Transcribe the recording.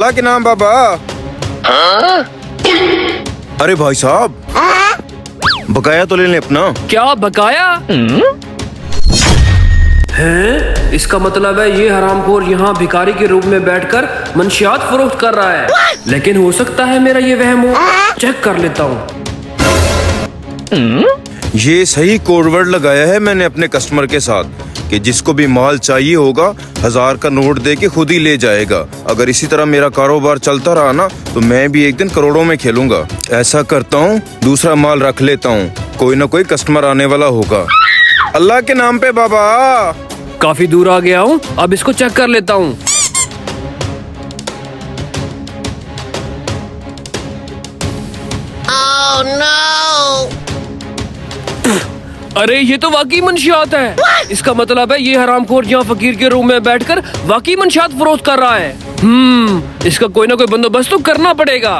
अल्लाह के नाम बाबा। अरे भाई साहब, बकाया तो ले लें अपना। क्या बकाया है? इसका मतलब है ये हरामखोर यहाँ भिखारी के रूप में बैठकर मंशियात फरोख्त कर रहा है। लेकिन हो सकता है मेरा ये वहम हो। चेक कर लेता हूँ। ये सही कोडवर्ड लगाया है मैंने अपने कस्टमर के साथ कि जिसको भी माल चाहिए होगा 1000 का नोट दे के खुद ही ले जाएगा। अगर इसी तरह मेरा कारोबार चलता रहा ना तो मैं भी एक दिन करोड़ों में खेलूंगा। ऐसा करता हूँ, दूसरा माल रख लेता हूँ, कोई ना कोई कस्टमर आने वाला होगा। अल्लाह के नाम पे बाबा। काफी दूर आ गया हूँ, अब इसको चेक कर लेता हूँ। अरे ये तो वाकई मंशियात है। इसका मतलब है ये हरामखोर यहाँ फकीर के रूम में बैठकर वाकई मंशियात फरोख्त कर रहा है। इसका कोई ना कोई बंदोबस्त तो करना पड़ेगा।